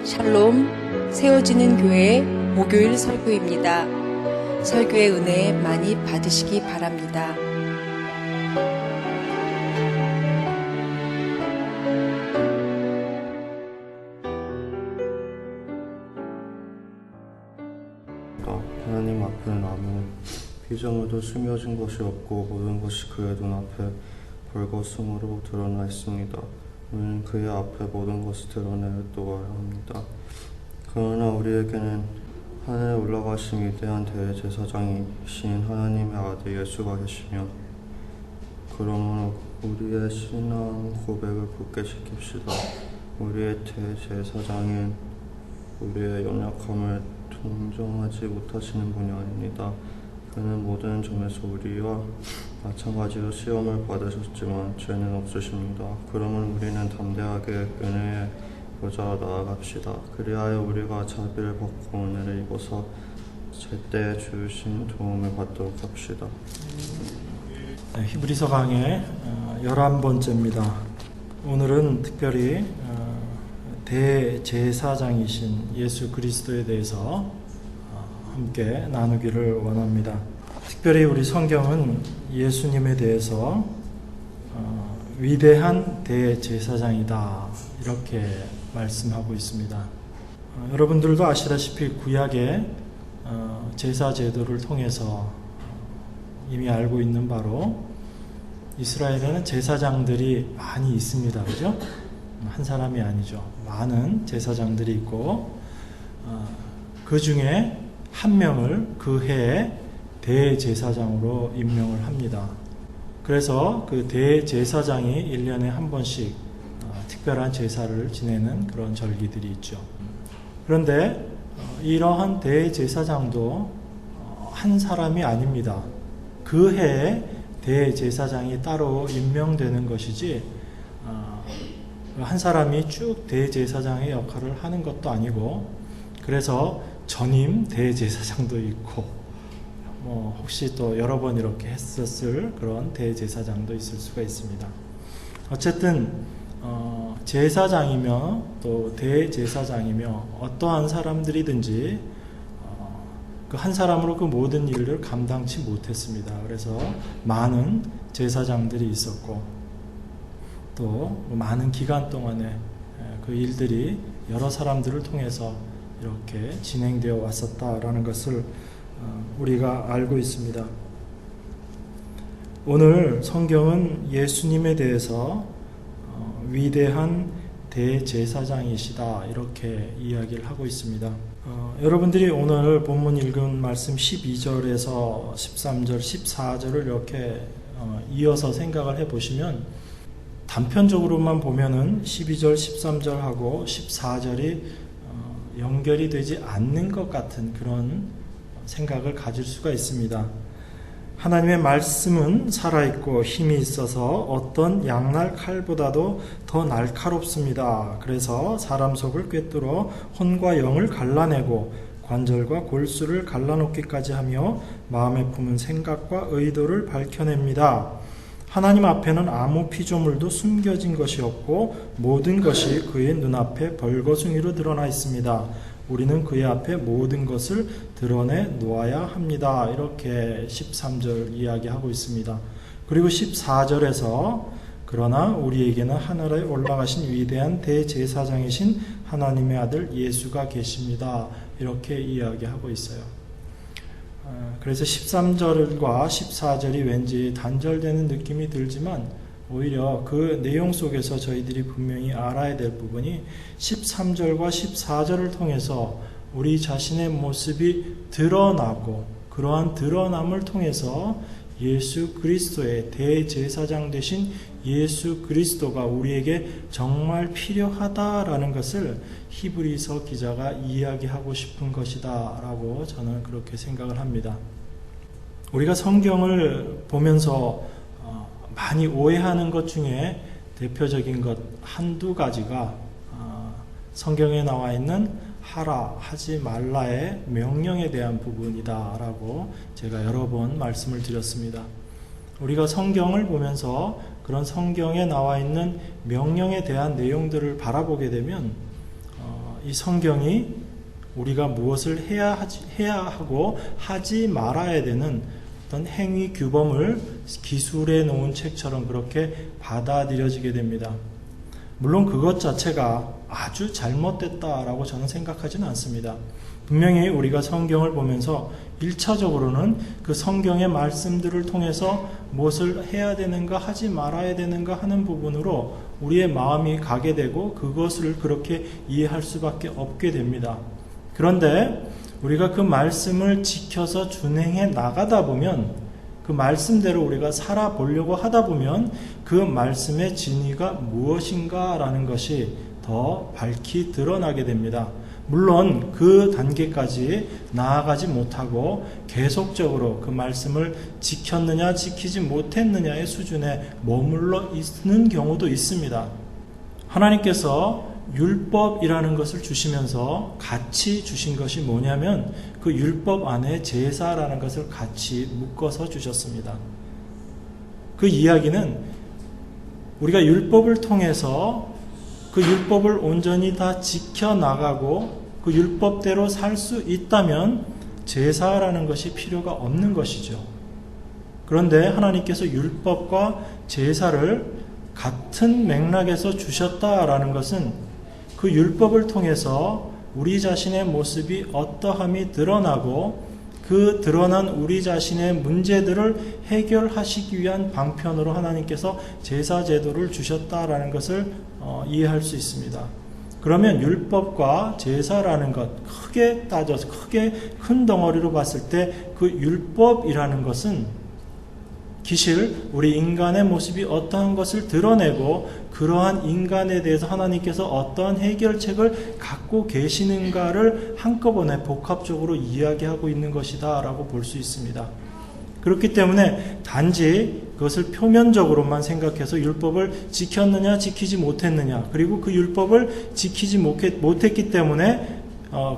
샬롬, 세워지는 교회 목요일 설교입니다. 설교의 은혜 많이 받으시기 바랍니다. 하나님 앞에는 아무 피조물도 숨겨진 것이 없고 모든 것이 그의 눈앞에 벌거숭으로 드러나 있습니다. 우리는 그의 앞에 모든 것을 드러내놓아야 합니다. 그러나 우리에게는 하늘에 올라가신 위대한 대제사장이신 하나님의 아들 예수가 계시며, 그러므로 우리의 신앙 고백을 굳게 지킵시다. 우리의 대제사장인 우리의 연약함을 동정하지 못하시는 분이 아닙니다. 그는 모든 점에서 우리와 마찬가지로 시험을 받으셨지만 죄는 없으십니다. 그러면 우리는 담대하게 은혜의 보좌로 나아갑시다. 그리하여 우리가 자비를 받고 은혜를 입어서 제때 주신 도움을 받도록 합시다. 히브리서 강의 11번째입니다. 오늘은 특별히 대제사장이신 예수 그리스도에 대해서 함께 나누기를 원합니다. 특별히 우리 성경은 예수님에 대해서 위대한 대제사장이다 이렇게 말씀하고 있습니다. 여러분들도 아시다시피 구약의 제사 제도를 통해서 이미 알고 있는 바로 이스라엘에는 제사장들이 많이 있습니다. 그죠? 한 사람이 아니죠. 많은 제사장들이 있고 그 중에 한 명을 그 해에 대제사장으로 임명을 합니다. 그래서 그 대제사장이 1년에 한 번씩 특별한 제사를 지내는 그런 절기들이 있죠. 그런데 이러한 대제사장도 한 사람이 아닙니다. 그 해에 대제사장이 따로 임명되는 것이지 한 사람이 쭉 대제사장의 역할을 하는 것도 아니고, 그래서 전임 대제사장도 있고 혹시 또 여러 번 이렇게 했었을 그런 대제사장도 있을 수가 있습니다. 어쨌든 제사장이며 또 대제사장이며 어떠한 사람들이든지 그 한 사람으로 그 모든 일을 감당치 못했습니다. 그래서 많은 제사장들이 있었고 또 많은 기간 동안에 그 일들이 여러 사람들을 통해서 이렇게 진행되어 왔었다라는 것을 우리가 알고 있습니다. 오늘 성경은 예수님에 대해서 위대한 대제사장이시다 이렇게 이야기를 하고 있습니다. 여러분들이 오늘 본문 읽은 말씀 12절에서 13절, 14절을 이렇게 이어서 생각을 해보시면 단편적으로만 보면은 12절, 13절하고 14절이 연결이 되지 않는 것 같은 그런 생각을 가질 수가 있습니다. 하나님의 말씀은 살아있고 힘이 있어서 어떤 양날 칼보다도 더 날카롭습니다. 그래서 사람 속을 꿰뚫어 혼과 영을 갈라내고 관절과 골수를 갈라놓기까지 하며 마음에 품은 생각과 의도를 밝혀냅니다. 하나님 앞에는 아무 피조물도 숨겨진 것이 없고 모든 것이 그의 눈앞에 벌거숭이로 드러나 있습니다. 우리는 그의 앞에 모든 것을 드러내 놓아야 합니다. 이렇게 13절 이야기하고 있습니다. 그리고 14절에서 그러나 우리에게는 하늘에 올라가신 위대한 대제사장이신 하나님의 아들 예수가 계십니다. 이렇게 이야기하고 있어요. 그래서 13절과 14절이 왠지 단절되는 느낌이 들지만 오히려 그 내용 속에서 저희들이 분명히 알아야 될 부분이 13절과 14절을 통해서 우리 자신의 모습이 드러나고 그러한 드러남을 통해서 예수 그리스도의 대제사장 되신 예수 그리스도가 우리에게 정말 필요하다라는 것을 히브리서 기자가 이야기하고 싶은 것이다 라고 저는 그렇게 생각을 합니다. 우리가 성경을 보면서 많이 오해하는 것 중에 대표적인 것 한두 가지가 성경에 나와 있는 하라, 하지 말라의 명령에 대한 부분이다라고 제가 여러 번 말씀을 드렸습니다. 우리가 성경을 보면서 그런 성경에 나와 있는 명령에 대한 내용들을 바라보게 되면 이 성경이 우리가 무엇을 해야 하고 하지 말아야 되는 어떤 행위 규범을 기술해 놓은 책처럼 그렇게 받아들여지게 됩니다. 물론 그것 자체가 아주 잘못됐다라고 저는 생각하지는 않습니다. 분명히 우리가 성경을 보면서 1차적으로는 그 성경의 말씀들을 통해서 무엇을 해야 되는가 하지 말아야 되는가 하는 부분으로 우리의 마음이 가게 되고 그것을 그렇게 이해할 수밖에 없게 됩니다. 그런데 우리가 그 말씀을 지켜서 준행해 나가다 보면 그 말씀대로 우리가 살아보려고 하다 보면 그 말씀의 진위가 무엇인가라는 것이 더 밝히 드러나게 됩니다. 물론 그 단계까지 나아가지 못하고 계속적으로 그 말씀을 지켰느냐 지키지 못했느냐의 수준에 머물러 있는 경우도 있습니다. 하나님께서 율법이라는 것을 주시면서 같이 주신 것이 뭐냐면 그 율법 안에 제사라는 것을 같이 묶어서 주셨습니다. 그 이야기는 우리가 율법을 통해서 그 율법을 온전히 다 지켜나가고 그 율법대로 살 수 있다면 제사라는 것이 필요가 없는 것이죠. 그런데 하나님께서 율법과 제사를 같은 맥락에서 주셨다라는 것은 그 율법을 통해서 우리 자신의 모습이 어떠함이 드러나고 그 드러난 우리 자신의 문제들을 해결하시기 위한 방편으로 하나님께서 제사 제도를 주셨다라는 것을 이해할 수 있습니다. 그러면 율법과 제사라는 것 크게 따져서 크게 큰 덩어리로 봤을 때 그 율법이라는 것은 기실 우리 인간의 모습이 어떠한 것을 드러내고 그러한 인간에 대해서 하나님께서 어떠한 해결책을 갖고 계시는가를 한꺼번에 복합적으로 이야기하고 있는 것이다 라고 볼 수 있습니다. 그렇기 때문에 단지 그것을 표면적으로만 생각해서 율법을 지켰느냐 지키지 못했느냐 그리고 그 율법을 지키지 못했기 때문에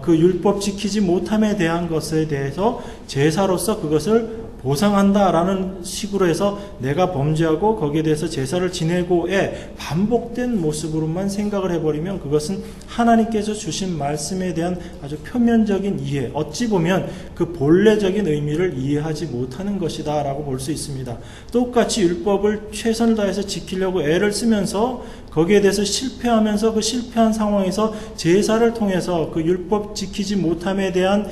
그 율법 지키지 못함에 대한 것에 대해서 제사로서 그것을 보상한다라는 식으로 해서 내가 범죄하고 거기에 대해서 제사를 지내고의 반복된 모습으로만 생각을 해버리면 그것은 하나님께서 주신 말씀에 대한 아주 표면적인 이해, 어찌 보면 그 본래적인 의미를 이해하지 못하는 것이다 라고 볼 수 있습니다. 똑같이 율법을 최선을 다해서 지키려고 애를 쓰면서 거기에 대해서 실패하면서 그 실패한 상황에서 제사를 통해서 그 율법 지키지 못함에 대한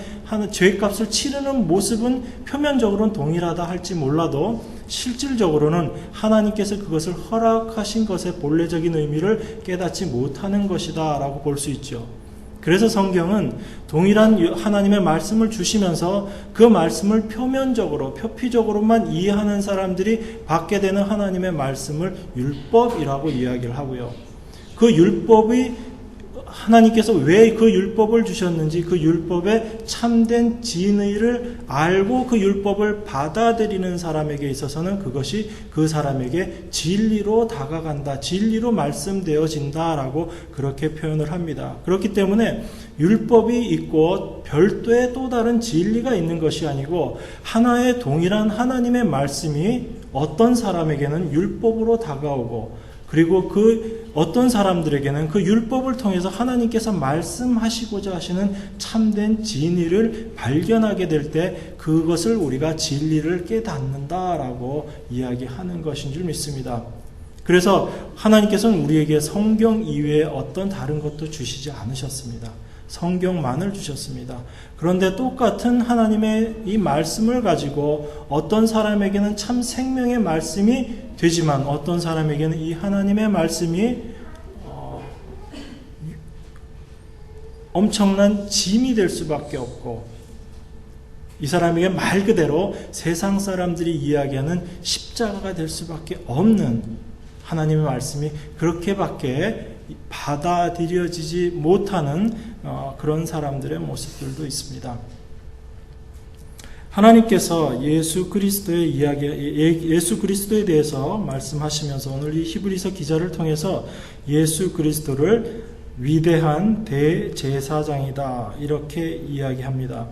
죄값을 치르는 모습은 표면적으로는 동일하다 할지 몰라도 실질적으로는 하나님께서 그것을 허락하신 것의 본래적인 의미를 깨닫지 못하는 것이다 라고 볼 수 있죠. 그래서 성경은 동일한 하나님의 말씀을 주시면서 그 말씀을 표면적으로 표피적으로만 이해하는 사람들이 받게 되는 하나님의 말씀을 율법이라고 이야기를 하고요. 그 율법이 하나님께서 왜 그 율법을 주셨는지 그 율법의 참된 진의를 알고 그 율법을 받아들이는 사람에게 있어서는 그것이 그 사람에게 진리로 다가간다, 진리로 말씀되어진다라고 그렇게 표현을 합니다. 그렇기 때문에 율법이 있고 별도의 또 다른 진리가 있는 것이 아니고 하나의 동일한 하나님의 말씀이 어떤 사람에게는 율법으로 다가오고 그리고 그 어떤 사람들에게는 그 율법을 통해서 하나님께서 말씀하시고자 하시는 참된 진리를 발견하게 될 때 그것을 우리가 진리를 깨닫는다라고 이야기하는 것인 줄 믿습니다. 그래서 하나님께서는 우리에게 성경 이외에 어떤 다른 것도 주시지 않으셨습니다. 성경만을 주셨습니다. 그런데 똑같은 하나님의 이 말씀을 가지고 어떤 사람에게는 참 생명의 말씀이 되지만 어떤 사람에게는 이 하나님의 말씀이 엄청난 짐이 될 수밖에 없고 이 사람에게 말 그대로 세상 사람들이 이야기하는 십자가가 될 수밖에 없는 하나님의 말씀이 그렇게밖에 받아들여지지 못하는 그런 사람들의 모습들도 있습니다. 하나님께서 예수 그리스도의 예수 그리스도에 대해서 말씀하시면서 오늘 이 히브리서 기자를 통해서 예수 그리스도를 위대한 대제사장이다 이렇게 이야기합니다.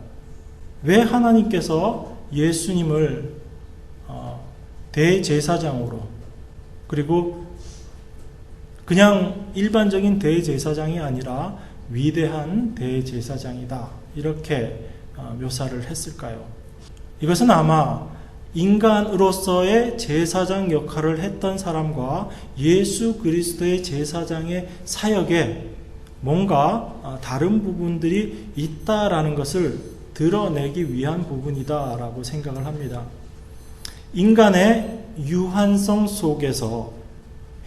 왜 하나님께서 예수님을 대제사장으로, 그리고 그냥 일반적인 대제사장이 아니라 위대한 대제사장이다 이렇게 묘사를 했을까요? 이것은 아마 인간으로서의 제사장 역할을 했던 사람과 예수 그리스도의 제사장의 사역에 뭔가 다른 부분들이 있다라는 것을 드러내기 위한 부분이다라고 생각을 합니다. 인간의 유한성 속에서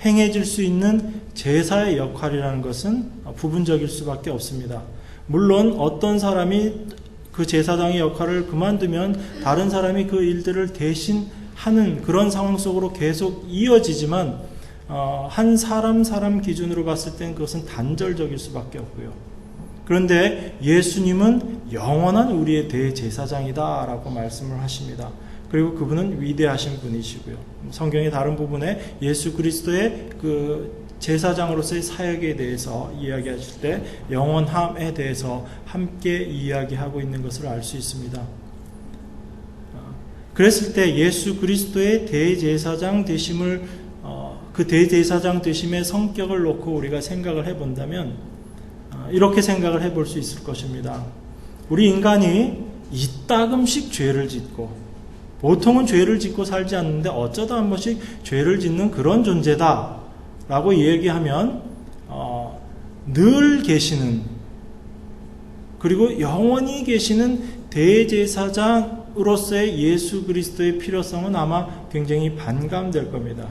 행해질 수 있는 제사의 역할이라는 것은 부분적일 수밖에 없습니다. 물론 어떤 사람이 그 제사장의 역할을 그만두면 다른 사람이 그 일들을 대신 하는 그런 상황 속으로 계속 이어지지만 한 사람 기준으로 봤을 땐 그것은 단절적일 수밖에 없고요. 그런데 예수님은 영원한 우리의 대제사장이다 라고 말씀을 하십니다. 그리고 그분은 위대하신 분이시고요. 성경의 다른 부분에 예수 그리스도의 그 제사장으로서의 사역에 대해서 이야기하실 때 영원함에 대해서 함께 이야기하고 있는 것을 알 수 있습니다. 그랬을 때 예수 그리스도의 대제사장 되심을 그 대제사장 되심의 성격을 놓고 우리가 생각을 해본다면 이렇게 생각을 해볼 수 있을 것입니다. 우리 인간이 이따금씩 죄를 짓고 보통은 죄를 짓고 살지 않는데 어쩌다 한 번씩 죄를 짓는 그런 존재다 라고 얘기하면 늘 계시는, 그리고 영원히 계시는 대제사장으로서의 예수 그리스도의 필요성은 아마 굉장히 반감될 겁니다.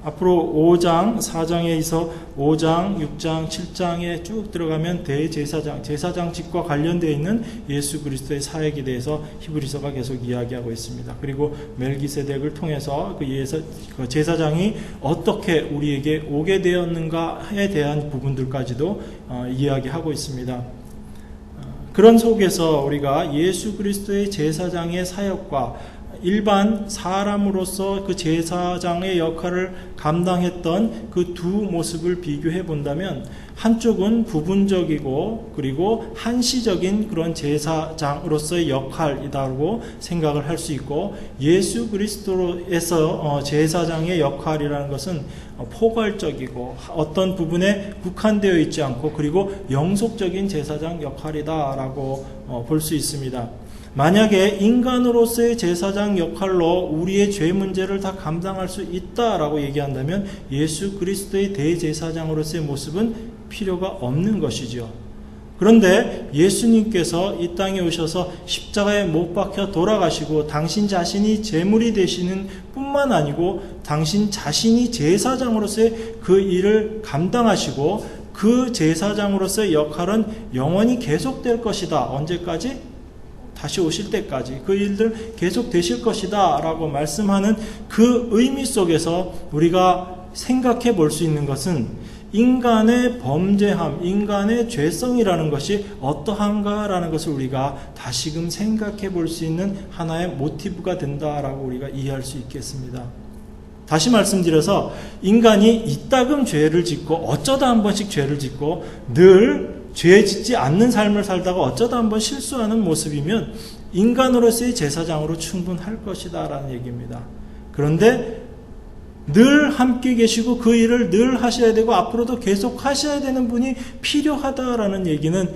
앞으로 5장, 4장에서 5장, 6장, 7장에 쭉 들어가면 대제사장, 제사장직과 관련되어 있는 예수 그리스도의 사역에 대해서 히브리서가 계속 이야기하고 있습니다. 그리고 멜기세덱을 통해서 그 제사장이 어떻게 우리에게 오게 되었는가에 대한 부분들까지도 이야기하고 있습니다. 그런 속에서 우리가 예수 그리스도의 제사장의 사역과 일반 사람으로서 그 제사장의 역할을 감당했던 그 두 모습을 비교해 본다면 한쪽은 부분적이고 그리고 한시적인 그런 제사장으로서의 역할이라고 생각을 할 수 있고, 예수 그리스도에서 제사장의 역할이라는 것은 포괄적이고 어떤 부분에 국한되어 있지 않고 그리고 영속적인 제사장 역할이다라고 볼 수 있습니다. 만약에 인간으로서의 제사장 역할로 우리의 죄 문제를 다 감당할 수 있다라고 얘기한다면 예수 그리스도의 대제사장으로서의 모습은 필요가 없는 것이죠. 그런데 예수님께서 이 땅에 오셔서 십자가에 못 박혀 돌아가시고 당신 자신이 제물이 되시는 뿐만 아니고 당신 자신이 제사장으로서의 그 일을 감당하시고 그 제사장으로서의 역할은 영원히 계속될 것이다. 언제까지? 다시 오실 때까지 그 일들 계속 되실 것이다 라고 말씀하는 그 의미 속에서 우리가 생각해 볼 수 있는 것은 인간의 범죄함, 인간의 죄성이라는 것이 어떠한가라는 것을 우리가 다시금 생각해 볼 수 있는 하나의 모티브가 된다라고 우리가 이해할 수 있겠습니다. 다시 말씀드려서 인간이 이따금 죄를 짓고 어쩌다 한 번씩 죄를 짓고 늘 죄 짓지 않는 삶을 살다가 어쩌다 한번 실수하는 모습이면 인간으로서의 제사장으로 충분할 것이다 라는 얘기입니다. 그런데 늘 함께 계시고 그 일을 늘 하셔야 되고 앞으로도 계속 하셔야 되는 분이 필요하다라는 얘기는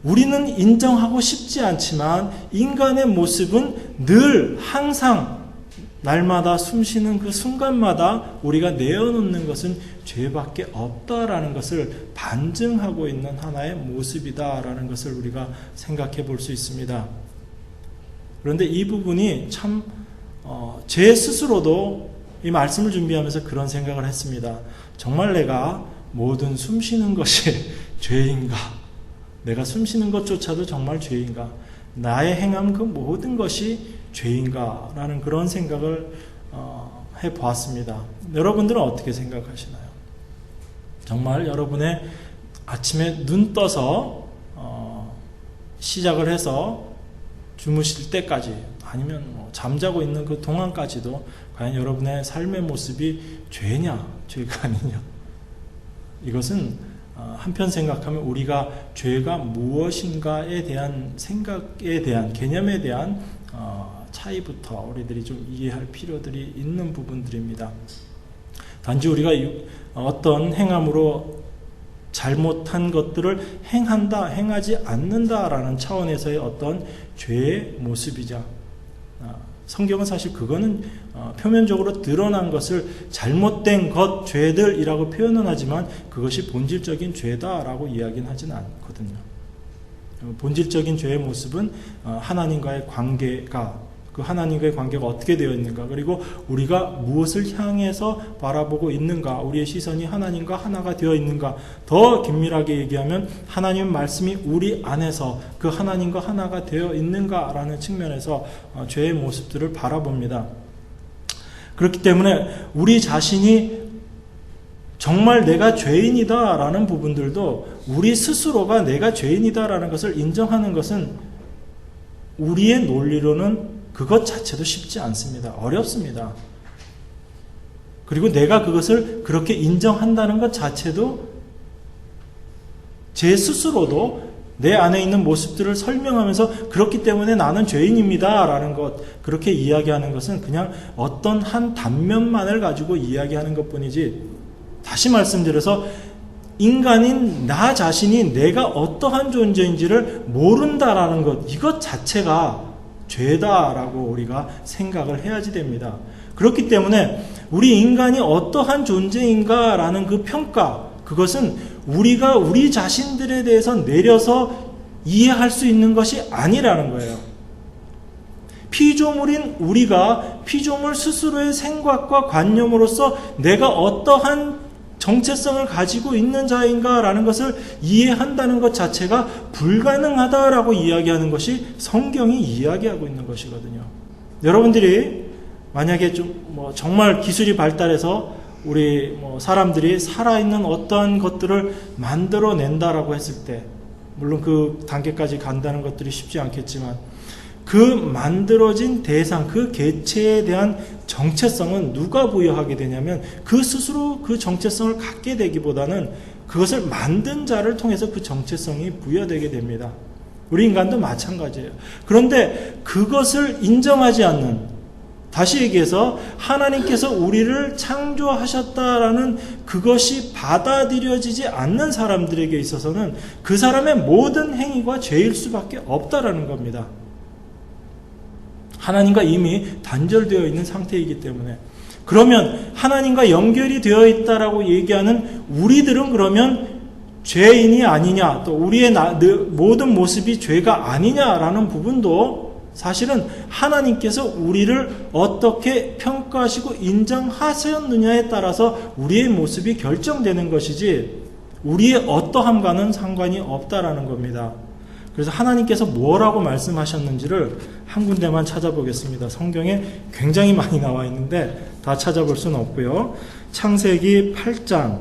우리는 인정하고 싶지 않지만 인간의 모습은 늘 항상 날마다 숨쉬는 그 순간마다 우리가 내어놓는 것은 죄밖에 없다라는 것을 반증하고 있는 하나의 모습이다라는 것을 우리가 생각해 볼 수 있습니다. 그런데 이 부분이 참 제 스스로도 이 말씀을 준비하면서 그런 생각을 했습니다. 정말 내가 모든 숨쉬는 것이 죄인가? 내가 숨쉬는 것조차도 정말 죄인가? 나의 행함 그 모든 것이 죄인가? 라는 그런 생각을 해보았습니다. 여러분들은 어떻게 생각하시나요? 정말 여러분의 아침에 눈 떠서 시작을 해서 주무실 때까지 아니면 잠자고 있는 그 동안까지도 과연 여러분의 삶의 모습이 죄냐 죄가 아니냐, 이것은 한편 생각하면 우리가 죄가 무엇인가에 대한 생각에 대한 개념에 대한 차이부터 우리들이 좀 이해할 필요들이 있는 부분들입니다. 단지 우리가 어떤 행함으로 잘못한 것들을 행한다, 행하지 않는다라는 차원에서의 어떤 죄의 모습이자 성경은 사실 그거는 표면적으로 드러난 것을 잘못된 것, 죄들이라고 표현은 하지만 그것이 본질적인 죄다라고 이야기는 하진 않거든요. 본질적인 죄의 모습은 하나님과의 관계가 그 하나님과의 관계가 어떻게 되어 있는가, 그리고 우리가 무엇을 향해서 바라보고 있는가, 우리의 시선이 하나님과 하나가 되어 있는가, 더 긴밀하게 얘기하면 하나님 말씀이 우리 안에서 그 하나님과 하나가 되어 있는가라는 측면에서 죄의 모습들을 바라봅니다. 그렇기 때문에 우리 자신이 정말 내가 죄인이다라는 부분들도 우리 스스로가 내가 죄인이다라는 것을 인정하는 것은 우리의 논리로는 그것 자체도 쉽지 않습니다. 어렵습니다. 그리고 내가 그것을 그렇게 인정한다는 것 자체도 제 스스로도 내 안에 있는 모습들을 설명하면서 그렇기 때문에 나는 죄인입니다 라는 것, 그렇게 이야기하는 것은 그냥 어떤 한 단면만을 가지고 이야기하는 것 뿐이지, 다시 말씀드려서 인간인 나 자신이 내가 어떠한 존재인지를 모른다라는 것, 이것 자체가 죄다라고 우리가 생각을 해야지 됩니다. 그렇기 때문에 우리 인간이 어떠한 존재인가라는 그 평가, 그것은 우리가 우리 자신들에 대해서 내려서 이해할 수 있는 것이 아니라는 거예요. 피조물인 우리가 피조물 스스로의 생각과 관념으로서 내가 어떠한 정체성을 가지고 있는 자인가라는 것을 이해한다는 것 자체가 불가능하다라고 이야기하는 것이 성경이 이야기하고 있는 것이거든요. 여러분들이 만약에 정말 기술이 발달해서 우리 사람들이 살아있는 어떠한 것들을 만들어낸다라고 했을 때, 물론 그 단계까지 간다는 것들이 쉽지 않겠지만, 그 만들어진 대상, 그 개체에 대한 정체성은 누가 부여하게 되냐면 그 스스로 그 정체성을 갖게 되기보다는 그것을 만든 자를 통해서 그 정체성이 부여되게 됩니다. 우리 인간도 마찬가지예요. 그런데 그것을 인정하지 않는, 다시 얘기해서 하나님께서 우리를 창조하셨다라는 그것이 받아들여지지 않는 사람들에게 있어서는 그 사람의 모든 행위가 죄일 수밖에 없다라는 겁니다. 하나님과 이미 단절되어 있는 상태이기 때문에. 그러면 하나님과 연결이 되어 있다라고 얘기하는 우리들은 그러면 죄인이 아니냐, 또 우리의 모든 모습이 죄가 아니냐라는 부분도 사실은 하나님께서 우리를 어떻게 평가하시고 인정하셨느냐에 따라서 우리의 모습이 결정되는 것이지 우리의 어떠함과는 상관이 없다라는 겁니다. 그래서 하나님께서 뭐라고 말씀하셨는지를 한 군데만 찾아보겠습니다. 성경에 굉장히 많이 나와 있는데 다 찾아볼 수는 없고요. 창세기 8장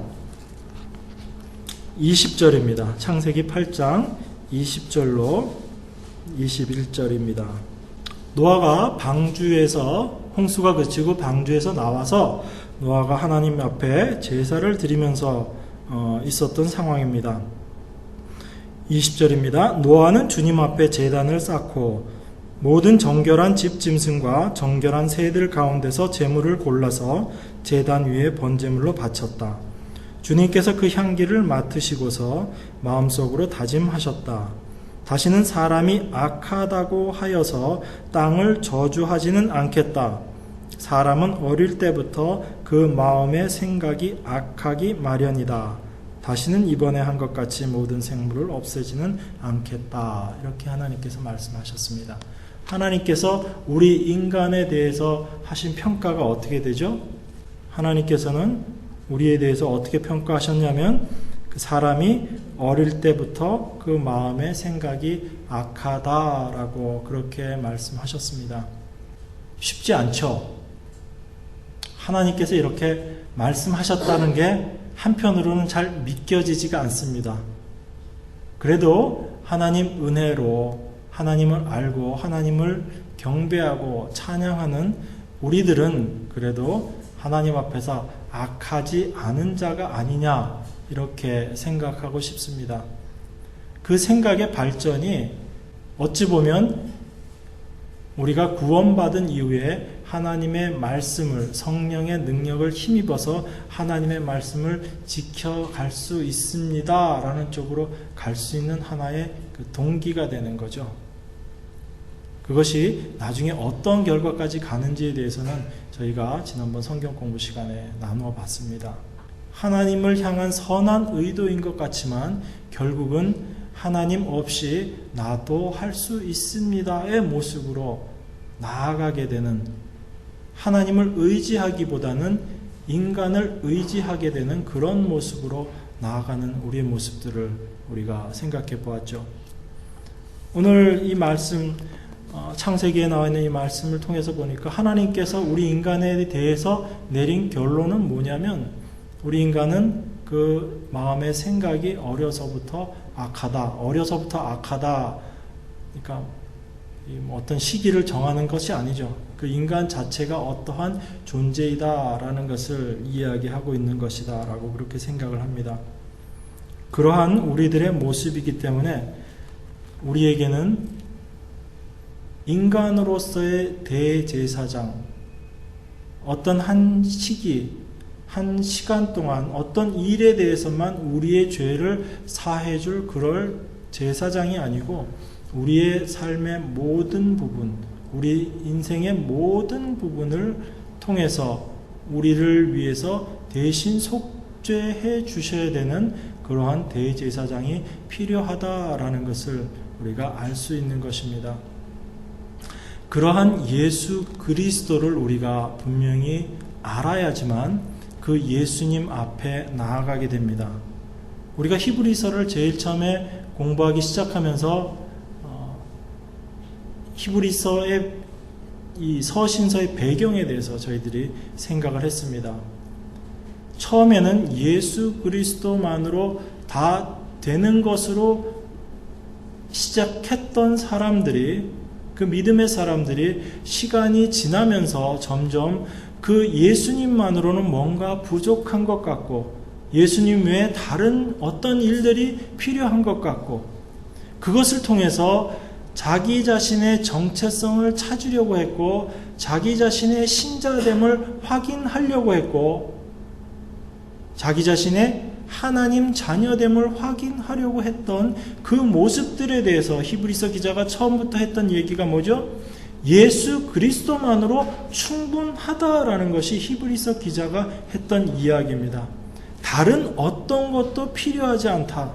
20절입니다. 창세기 8장 20절로 21절입니다. 노아가 방주에서, 홍수가 그치고 방주에서 나와서 노아가 하나님 앞에 제사를 드리면서 있었던 상황입니다. 20절입니다. 노아는 주님 앞에 제단을 쌓고 모든 정결한 집 짐승과 정결한 새들 가운데서 제물을 골라서 제단 위에 번제물로 바쳤다. 주님께서 그 향기를 맡으시고서 마음속으로 다짐하셨다. 다시는 사람이 악하다고 하여서 땅을 저주하지는 않겠다. 사람은 어릴 때부터 그 마음의 생각이 악하기 마련이다. 다시는 이번에 한 것 같이 모든 생물을 없애지는 않겠다. 이렇게 하나님께서 말씀하셨습니다. 하나님께서 우리 인간에 대해서 하신 평가가 어떻게 되죠? 하나님께서는 우리에 대해서 어떻게 평가하셨냐면 그 사람이 어릴 때부터 그 마음의 생각이 악하다라고 그렇게 말씀하셨습니다. 쉽지 않죠? 하나님께서 이렇게 말씀하셨다는 게 한편으로는 잘 믿겨지지가 않습니다. 그래도 하나님 은혜로 하나님을 알고 하나님을 경배하고 찬양하는 우리들은 그래도 하나님 앞에서 악하지 않은 자가 아니냐, 이렇게 생각하고 싶습니다. 그 생각의 발전이 어찌 보면 우리가 구원받은 이후에 하나님의 말씀을, 성령의 능력을 힘입어서 하나님의 말씀을 지켜갈 수 있습니다 라는 쪽으로 갈 수 있는 하나의 그 동기가 되는 거죠. 그것이 나중에 어떤 결과까지 가는지에 대해서는 저희가 지난번 성경 공부 시간에 나누어 봤습니다. 하나님을 향한 선한 의도인 것 같지만 결국은 하나님 없이 나도 할 수 있습니다의 모습으로 나아가게 되는, 하나님을 의지하기보다는 인간을 의지하게 되는 그런 모습으로 나아가는 우리의 모습들을 우리가 생각해 보았죠. 오늘 이 말씀, 창세기에 나와 있는 이 말씀을 통해서 보니까 하나님께서 우리 인간에 대해서 내린 결론은 뭐냐면, 우리 인간은 그 마음의 생각이 어려서부터 악하다. 그러니까 어떤 시기를 정하는 것이 아니죠. 그 인간 자체가 어떠한 존재이다라는 것을 이야기하고 있는 것이다라고 그렇게 생각을 합니다. 그러한 우리들의 모습이기 때문에 우리에게는 인간으로서의 대제사장, 어떤 한 시기, 한 시간 동안 어떤 일에 대해서만 우리의 죄를 사해줄 그럴 제사장이 아니고 우리의 삶의 모든 부분, 우리 인생의 모든 부분을 통해서 우리를 위해서 대신 속죄해 주셔야 되는 그러한 대제사장이 필요하다라는 것을 우리가 알 수 있는 것입니다. 그러한 예수 그리스도를 우리가 분명히 알아야지만 그 예수님 앞에 나아가게 됩니다. 우리가 히브리서를 제일 처음에 공부하기 시작하면서 히브리서의 이 서신서의 배경에 대해서 저희들이 생각을 했습니다. 처음에는 예수 그리스도만으로 다 되는 것으로 시작했던 사람들이, 그 믿음의 사람들이 시간이 지나면서 점점 그 예수님만으로는 뭔가 부족한 것 같고 예수님 외에 다른 어떤 일들이 필요한 것 같고 그것을 통해서 자기 자신의 정체성을 찾으려고 했고 자기 자신의 신자됨을 확인하려고 했고 자기 자신의 하나님 자녀됨을 확인하려고 했던 그 모습들에 대해서 히브리서 기자가 처음부터 했던 얘기가 뭐죠? 예수 그리스도만으로 충분하다라는 것이 히브리서 기자가 했던 이야기입니다. 다른 어떤 것도 필요하지 않다.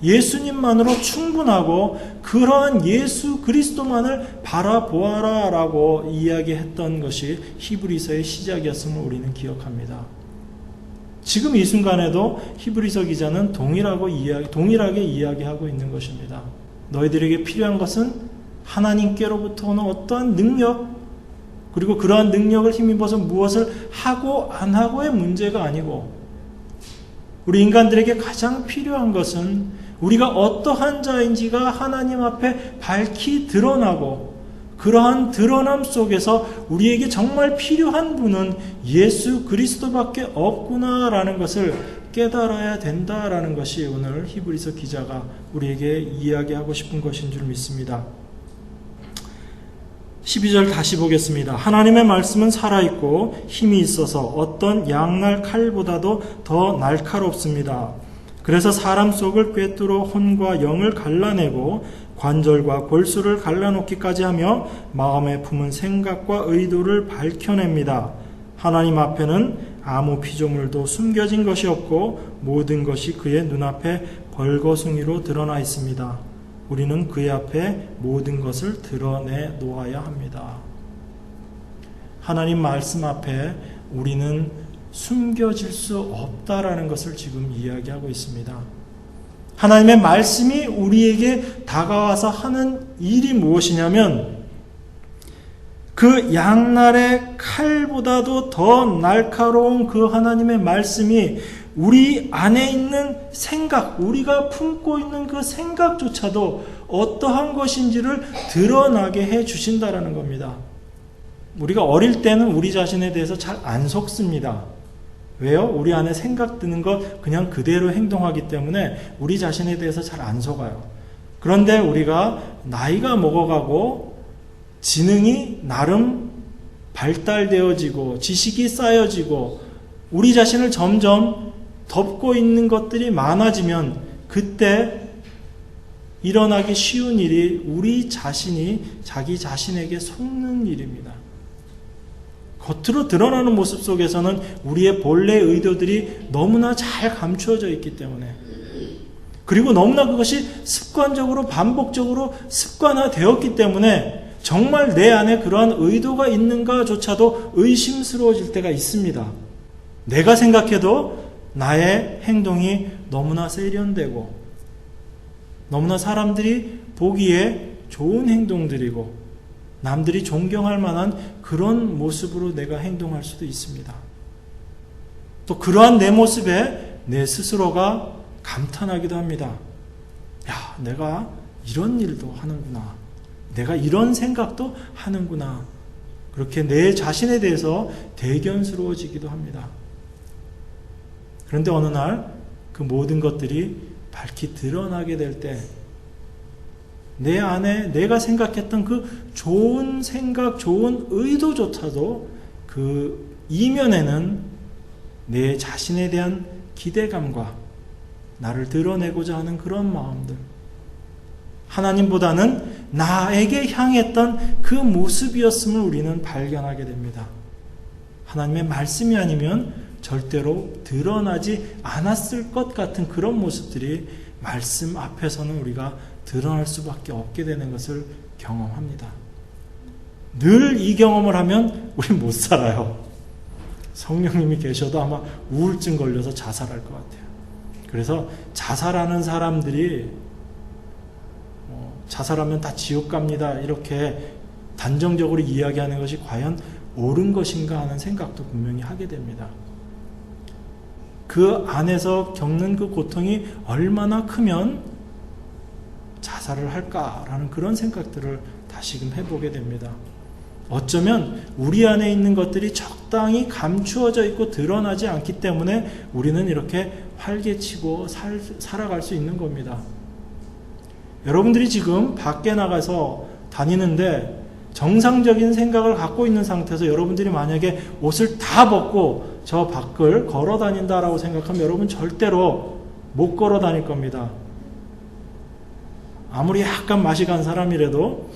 예수님만으로 충분하고 그러한 예수 그리스도만을 바라보아라 라고 이야기했던 것이 히브리서의 시작이었음을 우리는 기억합니다. 지금 이 순간에도 히브리서 기자는 동일하게 이야기하고 있는 것입니다. 너희들에게 필요한 것은 하나님께로부터 오는 어떠한 능력, 그리고 그러한 능력을 힘입어서 무엇을 하고 안 하고의 문제가 아니고 우리 인간들에게 가장 필요한 것은 우리가 어떠한 자인지가 하나님 앞에 밝히 드러나고 그러한 드러남 속에서 우리에게 정말 필요한 분은 예수 그리스도밖에 없구나라는 것을 깨달아야 된다라는 것이 오늘 히브리서 기자가 우리에게 이야기하고 싶은 것인 줄 믿습니다. 12절 다시 보겠습니다. 하나님의 말씀은 살아있고 힘이 있어서 어떤 양날 칼보다도 더 날카롭습니다. 그래서 사람 속을 꿰뚫어 혼과 영을 갈라내고 관절과 골수를 갈라놓기까지 하며 마음에 품은 생각과 의도를 밝혀냅니다. 하나님 앞에는 아무 피조물도 숨겨진 것이 없고 모든 것이 그의 눈앞에 벌거숭이로 드러나 있습니다. 우리는 그의 앞에 모든 것을 드러내 놓아야 합니다. 하나님 말씀 앞에 우리는 숨겨질 수 없다라는 것을 지금 이야기하고 있습니다. 하나님의 말씀이 우리에게 다가와서 하는 일이 무엇이냐면 그 양날의 칼보다도 더 날카로운 그 하나님의 말씀이 우리 안에 있는 생각, 우리가 품고 있는 그 생각조차도 어떠한 것인지를 드러나게 해 주신다라는 겁니다. 우리가 어릴 때는 우리 자신에 대해서 잘 안 속습니다. 왜요? 우리 안에 생각 드는 것 그냥 그대로 행동하기 때문에 우리 자신에 대해서 잘 안 속아요. 그런데 우리가 나이가 먹어가고 지능이 나름 발달되어지고 지식이 쌓여지고 우리 자신을 점점 덮고 있는 것들이 많아지면 그때 일어나기 쉬운 일이 우리 자신이 자기 자신에게 속는 일입니다. 겉으로 드러나는 모습 속에서는 우리의 본래 의도들이 너무나 잘 감추어져 있기 때문에, 그리고 너무나 그것이 습관적으로 반복적으로 습관화되었기 때문에 정말 내 안에 그러한 의도가 있는가조차도 의심스러워질 때가 있습니다. 내가 생각해도 나의 행동이 너무나 세련되고 너무나 사람들이 보기에 좋은 행동들이고 남들이 존경할 만한 그런 모습으로 내가 행동할 수도 있습니다. 또 그러한 내 모습에 내 스스로가 감탄하기도 합니다. 야, 내가 이런 일도 하는구나. 내가 이런 생각도 하는구나. 그렇게 내 자신에 대해서 대견스러워지기도 합니다. 그런데 어느 날 그 모든 것들이 밝히 드러나게 될 때 내 안에 내가 생각했던 그 좋은 생각, 좋은 의도조차도 그 이면에는 내 자신에 대한 기대감과 나를 드러내고자 하는 그런 마음들, 하나님보다는 나에게 향했던 그 모습이었음을 우리는 발견하게 됩니다. 하나님의 말씀이 아니면 절대로 드러나지 않았을 것 같은 그런 모습들이 말씀 앞에서는 우리가 드러날 수밖에 없게 되는 것을 경험합니다. 늘 이 경험을 하면 우리 못 살아요. 성령님이 계셔도 아마 우울증 걸려서 자살할 것 같아요. 그래서 자살하는 사람들이 자살하면 다 지옥 갑니다, 이렇게 단정적으로 이야기하는 것이 과연 옳은 것인가 하는 생각도 분명히 하게 됩니다. 그 안에서 겪는 그 고통이 얼마나 크면 자살을 할까라는 그런 생각들을 다시금 해보게 됩니다. 어쩌면 우리 안에 있는 것들이 적당히 감추어져 있고 드러나지 않기 때문에 우리는 이렇게 활개치고 살아갈 수 있는 겁니다. 여러분들이 지금 밖에 나가서 다니는데 정상적인 생각을 갖고 있는 상태에서 여러분들이 만약에 옷을 다 벗고 저 밖을 걸어 다닌다라고 생각하면 여러분 절대로 못 걸어 다닐 겁니다. 아무리 약간 맛이 간 사람이라도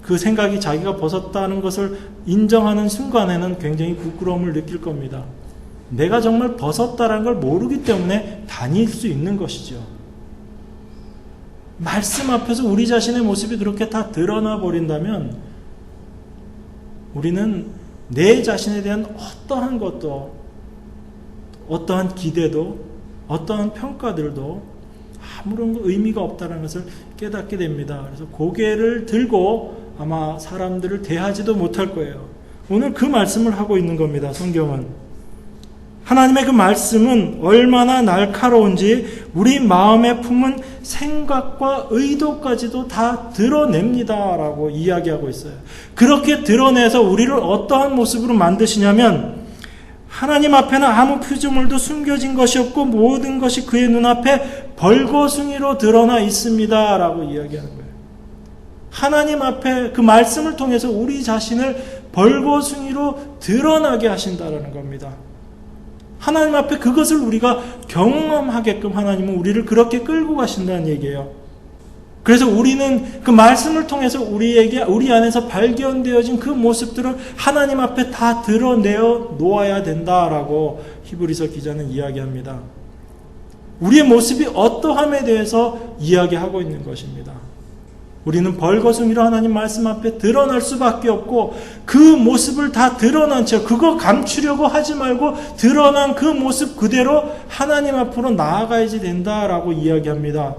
그 생각이 자기가 벗었다는 것을 인정하는 순간에는 굉장히 부끄러움을 느낄 겁니다. 내가 정말 벗었다는 걸 모르기 때문에 다닐 수 있는 것이죠. 말씀 앞에서 우리 자신의 모습이 그렇게 다 드러나 버린다면 우리는 내 자신에 대한 어떠한 것도, 어떠한 기대도, 어떠한 평가들도 아무런 의미가 없다는 것을 깨닫게 됩니다. 그래서 고개를 들고 아마 사람들을 대하지도 못할 거예요. 오늘 그 말씀을 하고 있는 겁니다. 성경은. 하나님의 그 말씀은 얼마나 날카로운지 우리 마음에 품은 생각과 의도까지도 다 드러냅니다 라고 이야기하고 있어요. 그렇게 드러내서 우리를 어떠한 모습으로 만드시냐면 하나님 앞에는 아무 피조물도 숨겨진 것이 없고 모든 것이 그의 눈앞에 벌거숭이로 드러나 있습니다 라고 이야기하는 거예요. 하나님 앞에 그 말씀을 통해서 우리 자신을 벌거숭이로 드러나게 하신다라는 겁니다. 하나님 앞에 그것을 우리가 경험하게끔 하나님은 우리를 그렇게 끌고 가신다는 얘기예요. 그래서 우리는 그 말씀을 통해서 우리 안에서 발견되어진 그 모습들을 하나님 앞에 다 드러내어 놓아야 된다라고 히브리서 기자는 이야기합니다. 우리의 모습이 어떠함에 대해서 이야기하고 있는 것입니다. 우리는 벌거숭이로 하나님 말씀 앞에 드러날 수밖에 없고 그 모습을 다 드러난 채 그거 감추려고 하지 말고 드러난 그 모습 그대로 하나님 앞으로 나아가야지 된다라고 이야기합니다.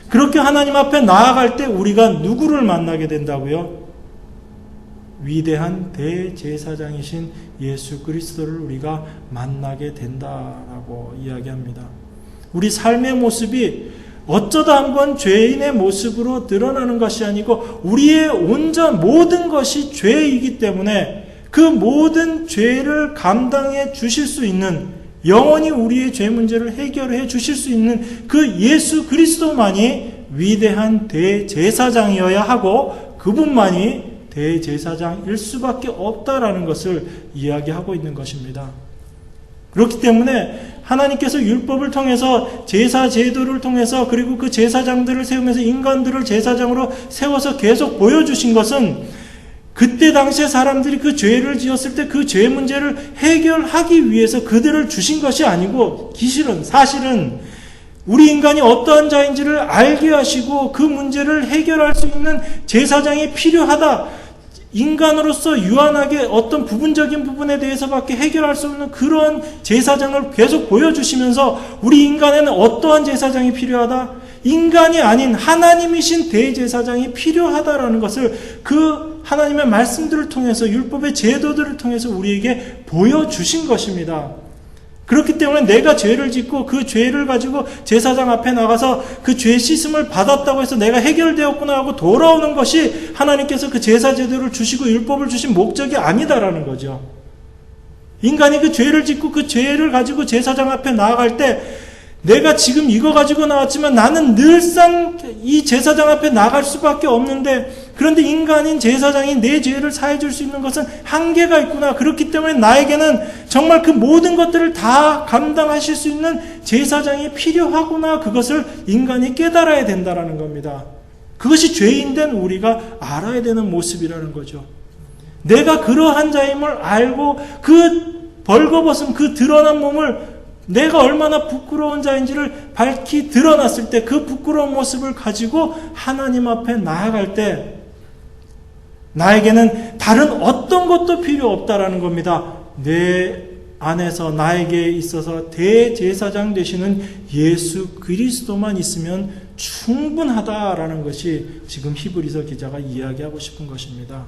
그렇게 하나님 앞에 나아갈 때 우리가 누구를 만나게 된다고요? 위대한 대제사장이신 예수 그리스도를 우리가 만나게 된다라고 이야기합니다. 우리 삶의 모습이 어쩌다 한번 죄인의 모습으로 드러나는 것이 아니고 우리의 온전 모든 것이 죄이기 때문에 그 모든 죄를 감당해 주실 수 있는 영원히 우리의 죄 문제를 해결해 주실 수 있는 그 예수 그리스도만이 위대한 대제사장이어야 하고 그분만이 대제사장일 수밖에 없다라는 것을 이야기하고 있는 것입니다. 그렇기 때문에 하나님께서 율법을 통해서 제사 제도를 통해서 그리고 그 제사장들을 세우면서 인간들을 제사장으로 세워서 계속 보여주신 것은 그때 당시에 사람들이 그 죄를 지었을 때 그 죄 문제를 해결하기 위해서 그들을 주신 것이 아니고 사실은 우리 인간이 어떠한 자인지를 알게 하시고 그 문제를 해결할 수 있는 제사장이 필요하다. 인간으로서 유한하게 어떤 부분적인 부분에 대해서밖에 해결할 수 없는 그런 제사장을 계속 보여주시면서 우리 인간에는 어떠한 제사장이 필요하다? 인간이 아닌 하나님이신 대제사장이 필요하다라는 것을 그 하나님의 말씀들을 통해서 율법의 제도들을 통해서 우리에게 보여주신 것입니다. 그렇기 때문에 내가 죄를 짓고 그 죄를 가지고 제사장 앞에 나가서 그 죄 씻음을 받았다고 해서 내가 해결되었구나 하고 돌아오는 것이 하나님께서 그 제사 제도를 주시고 율법을 주신 목적이 아니다라는 거죠. 인간이 그 죄를 짓고 그 죄를 가지고 제사장 앞에 나아갈 때 내가 지금 이거 가지고 나왔지만 나는 늘상 이 제사장 앞에 나갈 수밖에 없는데 그런데 인간인 제사장이 내 죄를 사해 줄 수 있는 것은 한계가 있구나. 그렇기 때문에 나에게는 정말 그 모든 것들을 다 감당하실 수 있는 제사장이 필요하구나. 그것을 인간이 깨달아야 된다라는 겁니다. 그것이 죄인 된 우리가 알아야 되는 모습이라는 거죠. 내가 그러한 자임을 알고 그 벌거벗은 그 드러난 몸을 내가 얼마나 부끄러운 자인지를 밝히 드러났을 때 그 부끄러운 모습을 가지고 하나님 앞에 나아갈 때 나에게는 다른 어떤 것도 필요 없다라는 겁니다. 내 안에서 나에게 있어서 대제사장 되시는 예수 그리스도만 있으면 충분하다라는 것이 지금 히브리서 기자가 이야기하고 싶은 것입니다.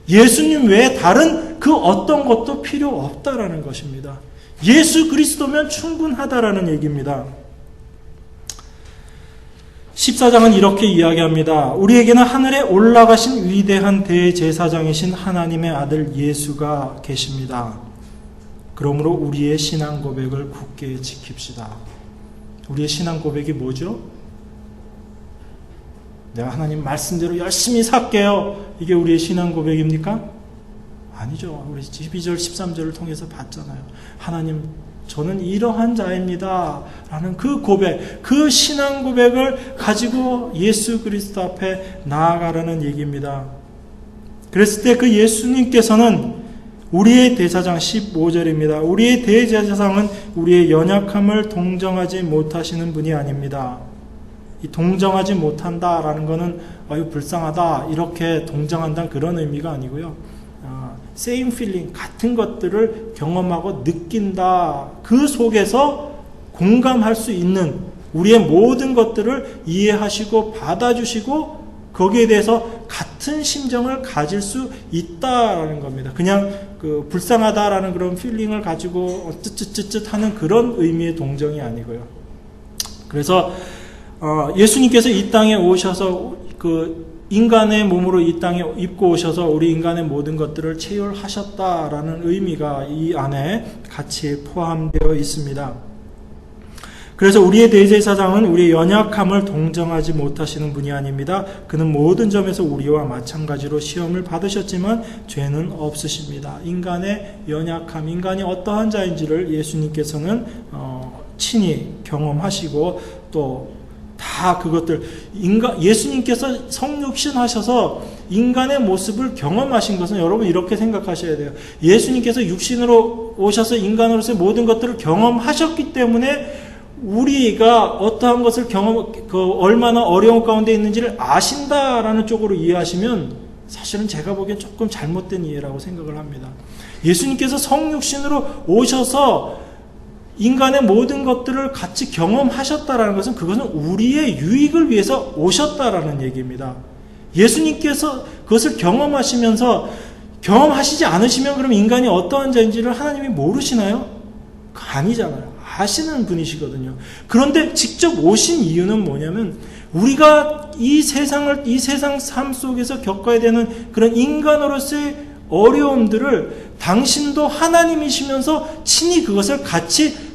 예수님 외에 다른 그 어떤 것도 필요 없다라는 것입니다. 예수 그리스도면 충분하다라는 얘기입니다. 14장은 이렇게 이야기합니다. 우리에게는 하늘에 올라가신 위대한 대제사장이신 하나님의 아들 예수가 계십니다. 그러므로 우리의 신앙 고백을 굳게 지킵시다. 우리의 신앙 고백이 뭐죠? 내가 하나님 말씀대로 열심히 살게요. 이게 우리의 신앙 고백입니까? 아니죠. 우리 12절 13절을 통해서 봤잖아요. 하나님 저는 이러한 자입니다 라는 그 고백, 그 신앙 고백을 가지고 예수 그리스도 앞에 나아가라는 얘기입니다. 그랬을 때 그 예수님께서는 우리의 대제사장 15절입니다. 우리의 대제사장은 우리의 연약함을 동정하지 못하시는 분이 아닙니다. 이 동정하지 못한다라는 것은 불쌍하다 이렇게 동정한다는 그런 의미가 아니고요. same feeling, 같은 것들을 경험하고 느낀다. 그 속에서 공감할 수 있는 우리의 모든 것들을 이해하시고 받아주시고 거기에 대해서 같은 심정을 가질 수 있다라는 겁니다. 그냥 그 불쌍하다라는 그런 필링을 가지고 쯧쯧쯧쯧 하는 그런 의미의 동정이 아니고요. 그래서 예수님께서 이 땅에 오셔서 그 인간의 몸으로 이 땅에 입고 오셔서 우리 인간의 모든 것들을 체휼하셨다라는 의미가 이 안에 같이 포함되어 있습니다. 그래서 우리의 대제사장은 우리의 연약함을 동정하지 못하시는 분이 아닙니다. 그는 모든 점에서 우리와 마찬가지로 시험을 받으셨지만 죄는 없으십니다. 인간의 연약함, 인간이 어떠한 자인지를 예수님께서는 친히 경험하시고 또 다 그것들 예수님께서 성육신 하셔서 인간의 모습을 경험하신 것은 여러분 이렇게 생각하셔야 돼요. 예수님께서 육신으로 오셔서 인간으로서의 모든 것들을 경험하셨기 때문에 우리가 어떠한 것을 얼마나 어려운 가운데 있는지를 아신다라는 쪽으로 이해하시면 사실은 제가 보기엔 조금 잘못된 이해라고 생각을 합니다. 예수님께서 성육신으로 오셔서 인간의 모든 것들을 같이 경험하셨다라는 것은 그것은 우리의 유익을 위해서 오셨다라는 얘기입니다. 예수님께서 그것을 경험하시면서 경험하시지 않으시면 그럼 인간이 어떠한 자인지를 하나님이 모르시나요? 아니잖아요. 아시는 분이시거든요. 그런데 직접 오신 이유는 뭐냐면 우리가 이 세상 삶 속에서 겪어야 되는 그런 인간으로서의 어려움들을 당신도 하나님이시면서 친히 그것을 같이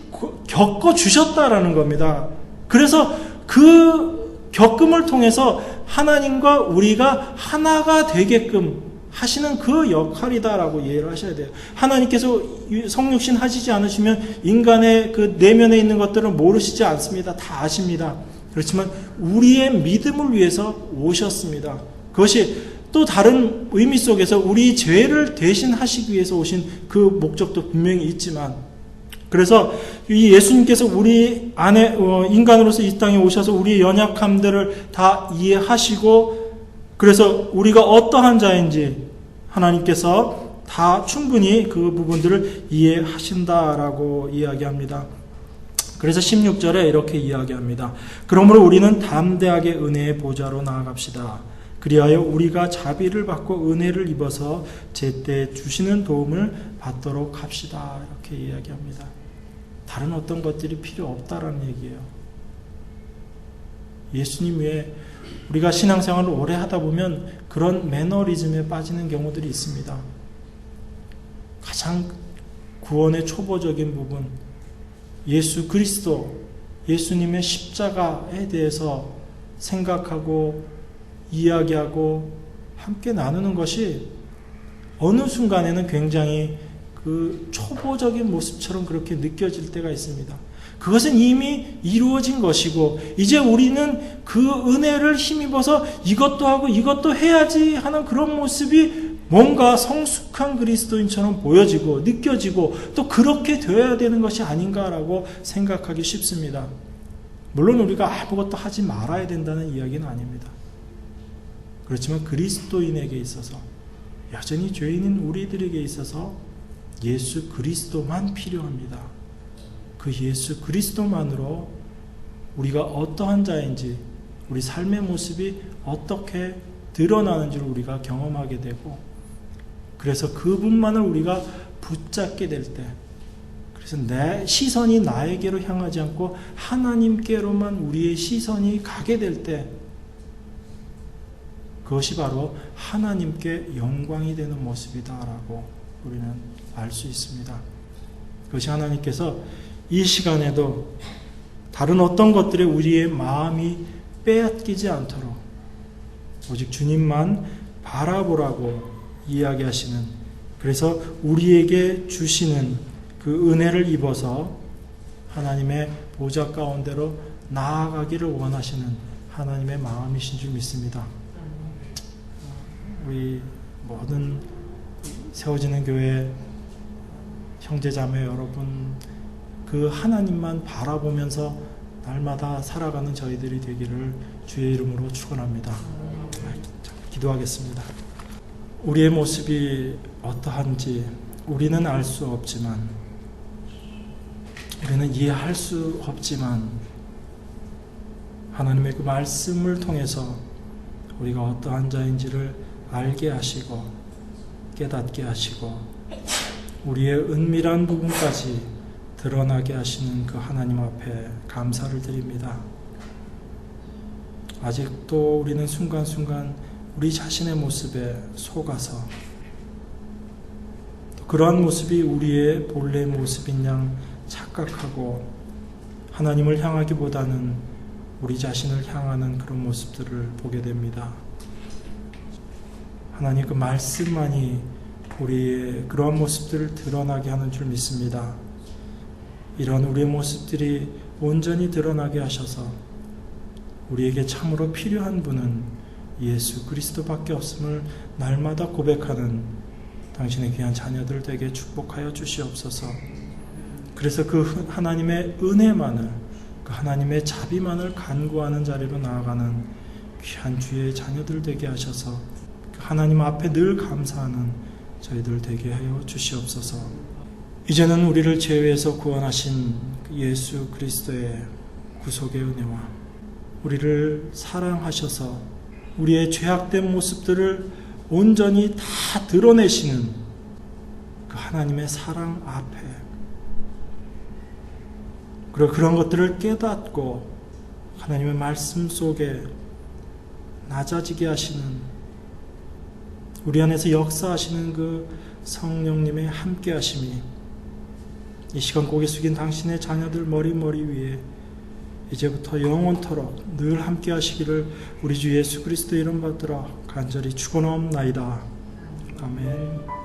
겪어주셨다라는 겁니다. 그래서 그 겪음을 통해서 하나님과 우리가 하나가 되게끔 하시는 그 역할이다라고 이해를 하셔야 돼요. 하나님께서 성육신 하시지 않으시면 인간의 그 내면에 있는 것들을 모르시지 않습니다. 다 아십니다. 그렇지만 우리의 믿음을 위해서 오셨습니다. 그것이 또 다른 의미 속에서 우리 죄를 대신하시기 위해서 오신 그 목적도 분명히 있지만, 그래서 이 예수님께서 우리 안에 인간으로서 이 땅에 오셔서 우리의 연약함들을 다 이해하시고, 그래서 우리가 어떠한 자인지 하나님께서 다 충분히 그 부분들을 이해하신다라고 이야기합니다. 그래서 16절에 이렇게 이야기합니다. 그러므로 우리는 담대하게 은혜의 보좌로 나아갑시다. 그리하여 우리가 자비를 받고 은혜를 입어서 제때 주시는 도움을 받도록 합시다. 이렇게 이야기합니다. 다른 어떤 것들이 필요 없다라는 얘기예요. 예수님 외에 우리가 신앙생활을 오래 하다 보면 그런 매너리즘에 빠지는 경우들이 있습니다. 가장 구원의 초보적인 부분, 예수 그리스도, 예수님의 십자가에 대해서 생각하고 이야기하고 함께 나누는 것이 어느 순간에는 굉장히 그 초보적인 모습처럼 그렇게 느껴질 때가 있습니다. 그것은 이미 이루어진 것이고 이제 우리는 그 은혜를 힘입어서 이것도 하고 이것도 해야지 하는 그런 모습이 뭔가 성숙한 그리스도인처럼 보여지고 느껴지고 또 그렇게 되어야 되는 것이 아닌가라고 생각하기 쉽습니다. 물론 우리가 아무것도 하지 말아야 된다는 이야기는 아닙니다. 그렇지만 그리스도인에게 있어서, 여전히 죄인인 우리들에게 있어서 예수 그리스도만 필요합니다. 그 예수 그리스도만으로 우리가 어떠한 자인지, 우리 삶의 모습이 어떻게 드러나는지를 우리가 경험하게 되고, 그래서 그분만을 우리가 붙잡게 될 때, 그래서 내 시선이 나에게로 향하지 않고 하나님께로만 우리의 시선이 가게 될 때, 그것이 바로 하나님께 영광이 되는 모습이다라고 우리는 알 수 있습니다. 그것이 하나님께서 이 시간에도 다른 어떤 것들에 우리의 마음이 빼앗기지 않도록 오직 주님만 바라보라고 이야기하시는, 그래서 우리에게 주시는 그 은혜를 입어서 하나님의 보좌 가운데로 나아가기를 원하시는 하나님의 마음이신 줄 믿습니다. 우리 모든 세워지는 교회 형제자매 여러분, 그 하나님만 바라보면서 날마다 살아가는 저희들이 되기를 주의 이름으로 축원합니다. 기도하겠습니다. 우리의 모습이 어떠한지 우리는 알 수 없지만, 우리는 이해할 수 없지만, 하나님의 그 말씀을 통해서 우리가 어떠한 자인지를 알게 하시고 깨닫게 하시고 우리의 은밀한 부분까지 드러나게 하시는 그 하나님 앞에 감사를 드립니다. 아직도 우리는 순간순간 우리 자신의 모습에 속아서 그러한 모습이 우리의 본래 모습인 양 착각하고 하나님을 향하기보다는 우리 자신을 향하는 그런 모습들을 보게 됩니다. 하나님 그 말씀만이 우리의 그러한 모습들을 드러나게 하는 줄 믿습니다. 이런 우리의 모습들이 온전히 드러나게 하셔서 우리에게 참으로 필요한 분은 예수 그리스도밖에 없음을 날마다 고백하는 당신의 귀한 자녀들 되게 축복하여 주시옵소서. 그래서 그 하나님의 은혜만을, 그 하나님의 자비만을 간구하는 자리로 나아가는 귀한 주의 자녀들 되게 하셔서 하나님 앞에 늘 감사하는 저희들 되게 하여 주시옵소서. 이제는 우리를 죄에서 구원하신 예수 그리스도의 구속의 은혜와 우리를 사랑하셔서 우리의 죄악된 모습들을 온전히 다 드러내시는 그 하나님의 사랑 앞에, 그리고 그런 것들을 깨닫고 하나님의 말씀 속에 낮아지게 하시는, 우리 안에서 역사하시는 그 성령님의 함께 하심이 이 시간 고개 숙인 당신의 자녀들 머리 위에 이제부터 영원토록 늘 함께 하시기를 우리 주 예수 그리스도 이름 받들어 간절히 축원하옵나이다. 아멘.